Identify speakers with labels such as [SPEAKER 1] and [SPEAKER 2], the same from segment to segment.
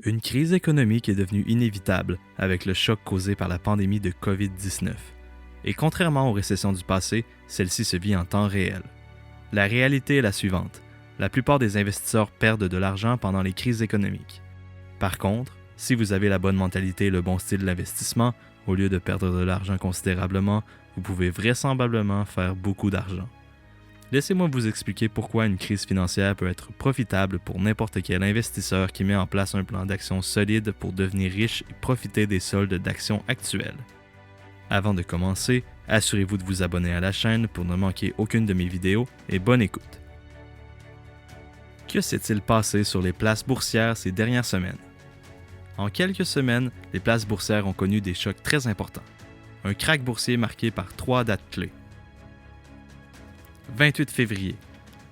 [SPEAKER 1] Une crise économique est devenue inévitable avec le choc causé par la pandémie de COVID-19. Et contrairement aux récessions du passé, celle-ci se vit en temps réel. La réalité est la suivante. La plupart des investisseurs perdent de l'argent pendant les crises économiques. Par contre, si vous avez la bonne mentalité et le bon style d'investissement, au lieu de perdre de l'argent considérablement, vous pouvez vraisemblablement faire beaucoup d'argent. Laissez-moi vous expliquer pourquoi une crise financière peut être profitable pour n'importe quel investisseur qui met en place un plan d'action solide pour devenir riche et profiter des soldes d'actions actuels. Avant de commencer, assurez-vous de vous abonner à la chaîne pour ne manquer aucune de mes vidéos et bonne écoute. Que s'est-il passé sur les places boursières ces dernières semaines? En quelques semaines, les places boursières ont connu des chocs très importants. Un krach boursier marqué par 3 dates clés. 28 février,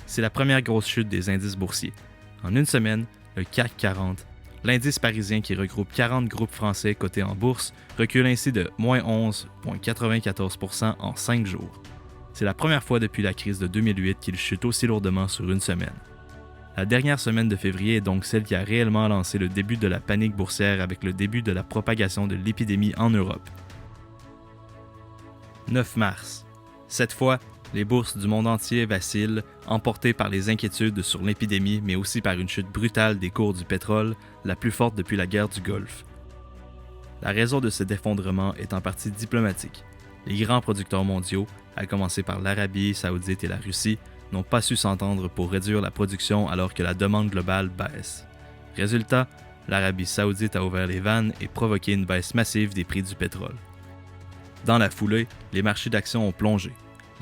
[SPEAKER 1] c'est la première grosse chute des indices boursiers. En une semaine, le CAC 40, l'indice parisien qui regroupe 40 groupes français cotés en bourse, recule ainsi de moins 11,94% en 5 jours. C'est la première fois depuis la crise de 2008 qu'il chute aussi lourdement sur une semaine. La dernière semaine de février est donc celle qui a réellement lancé le début de la panique boursière avec le début de la propagation de l'épidémie en Europe. 9 mars. Cette fois, les bourses du monde entier vacillent, emportées par les inquiétudes sur l'épidémie, mais aussi par une chute brutale des cours du pétrole, la plus forte depuis la guerre du Golfe. La raison de cet effondrement est en partie diplomatique. Les grands producteurs mondiaux, à commencer par l'Arabie saoudite et la Russie, n'ont pas su s'entendre pour réduire la production alors que la demande globale baisse. Résultat, l'Arabie saoudite a ouvert les vannes et provoqué une baisse massive des prix du pétrole. Dans la foulée, les marchés d'actions ont plongé.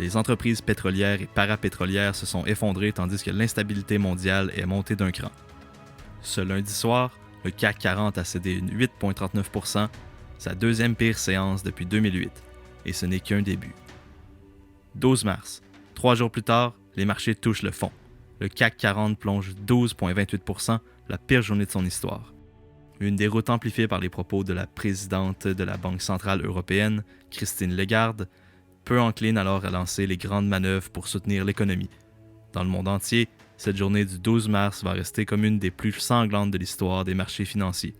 [SPEAKER 1] Les entreprises pétrolières et parapétrolières se sont effondrées tandis que l'instabilité mondiale est montée d'un cran. Ce lundi soir, le CAC 40 a cédé 8,39%, sa deuxième pire séance depuis 2008, et ce n'est qu'un début. 12 mars, 3 jours plus tard, les marchés touchent le fond. Le CAC 40 plonge 12,28%, la pire journée de son histoire. Une déroute amplifiée par les propos de la présidente de la Banque centrale européenne, Christine Lagarde, peu encline alors à lancer les grandes manœuvres pour soutenir l'économie. Dans le monde entier, cette journée du 12 mars va rester comme une des plus sanglantes de l'histoire des marchés financiers.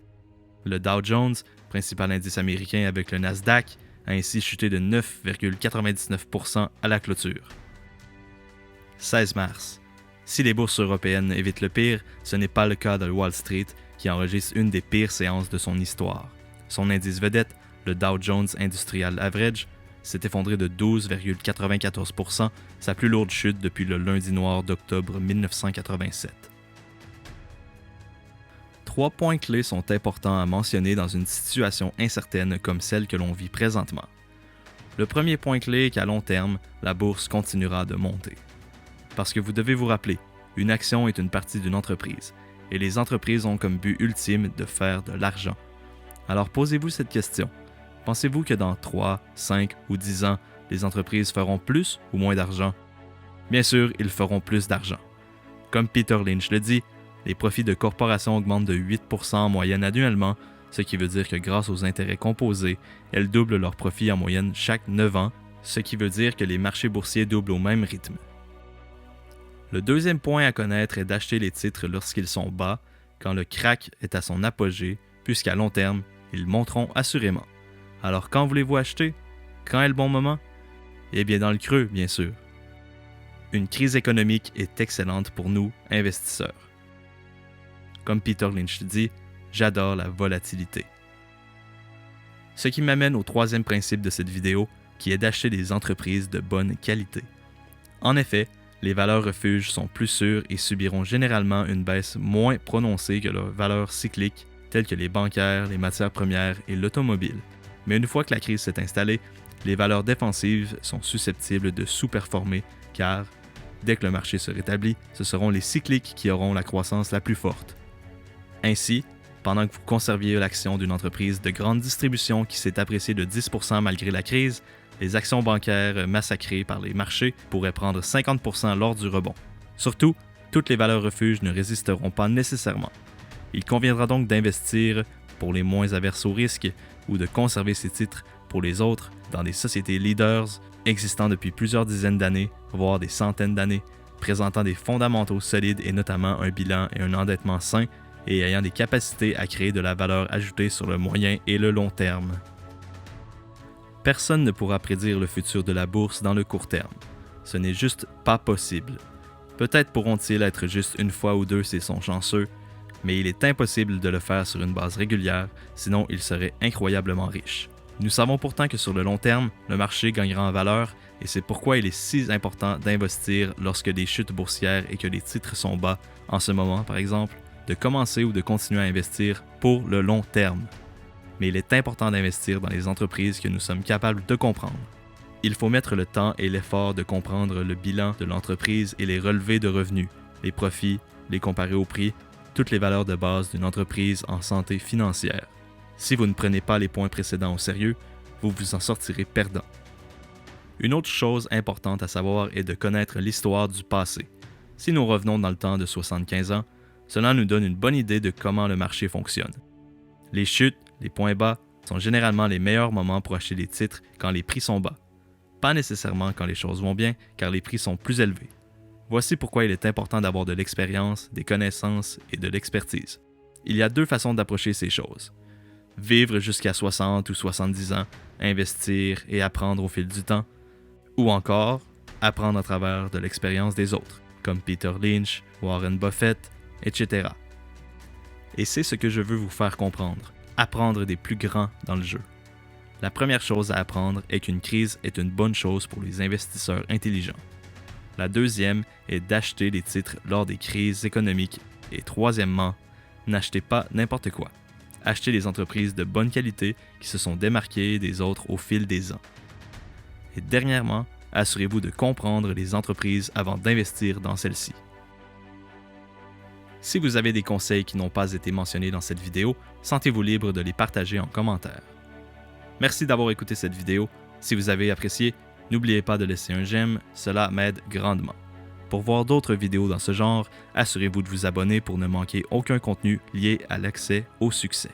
[SPEAKER 1] Le Dow Jones, principal indice américain avec le Nasdaq, a ainsi chuté de 9,99% à la clôture. 16 mars. Si les bourses européennes évitent le pire, ce n'est pas le cas de Wall Street qui enregistre une des pires séances de son histoire. Son indice vedette, le Dow Jones Industrial Average, s'est effondré de 12,94%, sa plus lourde chute depuis le lundi noir d'octobre 1987. 3 points clés sont importants à mentionner dans une situation incertaine comme celle que l'on vit présentement. Le premier point clé est qu'à long terme, la bourse continuera de monter. Parce que vous devez vous rappeler, une action est une partie d'une entreprise, et les entreprises ont comme but ultime de faire de l'argent. Alors posez-vous cette question. Pensez-vous que dans 3, 5 ou 10 ans, les entreprises feront plus ou moins d'argent? Bien sûr, ils feront plus d'argent. Comme Peter Lynch le dit, les profits de corporations augmentent de 8% en moyenne annuellement, ce qui veut dire que grâce aux intérêts composés, elles doublent leurs profits en moyenne chaque 9 ans, ce qui veut dire que les marchés boursiers doublent au même rythme. Le deuxième point à connaître est d'acheter les titres lorsqu'ils sont bas, quand le krach est à son apogée, puisqu'à long terme, ils monteront assurément. Alors quand voulez-vous acheter? Quand est le bon moment? Eh bien dans le creux, bien sûr. Une crise économique est excellente pour nous, investisseurs. Comme Peter Lynch dit, j'adore la volatilité. Ce qui m'amène au troisième principe de cette vidéo, qui est d'acheter des entreprises de bonne qualité. En effet, les valeurs refuges sont plus sûres et subiront généralement une baisse moins prononcée que leurs valeurs cycliques, telles que les bancaires, les matières premières et l'automobile. Mais une fois que la crise s'est installée, les valeurs défensives sont susceptibles de sous-performer car, dès que le marché se rétablit, ce seront les cycliques qui auront la croissance la plus forte. Ainsi, pendant que vous conserviez l'action d'une entreprise de grande distribution qui s'est appréciée de 10% malgré la crise, les actions bancaires massacrées par les marchés pourraient prendre 50% lors du rebond. Surtout, toutes les valeurs refuges ne résisteront pas nécessairement. Il conviendra donc d'investir pour les moins averses au risque ou de conserver ces titres pour les autres dans des sociétés leaders existant depuis plusieurs dizaines d'années, voire des centaines d'années, présentant des fondamentaux solides et notamment un bilan et un endettement sain et ayant des capacités à créer de la valeur ajoutée sur le moyen et le long terme. Personne ne pourra prédire le futur de la bourse dans le court terme. Ce n'est juste pas possible. Peut-être pourront-ils être juste une fois ou deux s'ils sont chanceux, mais il est impossible de le faire sur une base régulière, sinon ils seraient incroyablement riches. Nous savons pourtant que sur le long terme, le marché gagnera en valeur et c'est pourquoi il est si important d'investir lorsque des chutes boursières et que les titres sont bas, en ce moment par exemple, de commencer ou de continuer à investir pour le long terme. Mais il est important d'investir dans les entreprises que nous sommes capables de comprendre. Il faut mettre le temps et l'effort de comprendre le bilan de l'entreprise et les relevés de revenus, les profits, les comparer au prix, toutes les valeurs de base d'une entreprise en santé financière. Si vous ne prenez pas les points précédents au sérieux, vous vous en sortirez perdant. Une autre chose importante à savoir est de connaître l'histoire du passé. Si nous revenons dans le temps de 75 ans, cela nous donne une bonne idée de comment le marché fonctionne. Les chutes, les points bas, sont généralement les meilleurs moments pour acheter des titres quand les prix sont bas. Pas nécessairement quand les choses vont bien, car les prix sont plus élevés. Voici pourquoi il est important d'avoir de l'expérience, des connaissances et de l'expertise. Il y a deux façons d'approcher ces choses. Vivre jusqu'à 60 ou 70 ans, investir et apprendre au fil du temps, ou encore apprendre à travers de l'expérience des autres, comme Peter Lynch, Warren Buffett, etc. Et c'est ce que je veux vous faire comprendre, apprendre des plus grands dans le jeu. La première chose à apprendre est qu'une crise est une bonne chose pour les investisseurs intelligents. La deuxième est d'acheter des titres lors des crises économiques. Et troisièmement, n'achetez pas n'importe quoi. Achetez des entreprises de bonne qualité qui se sont démarquées des autres au fil des ans. Et dernièrement, assurez-vous de comprendre les entreprises avant d'investir dans celles-ci. Si vous avez des conseils qui n'ont pas été mentionnés dans cette vidéo, sentez-vous libre de les partager en commentaire. Merci d'avoir écouté cette vidéo. Si vous avez apprécié, n'oubliez pas de laisser un j'aime, cela m'aide grandement. Pour voir d'autres vidéos dans ce genre, assurez-vous de vous abonner pour ne manquer aucun contenu lié à l'accès au succès.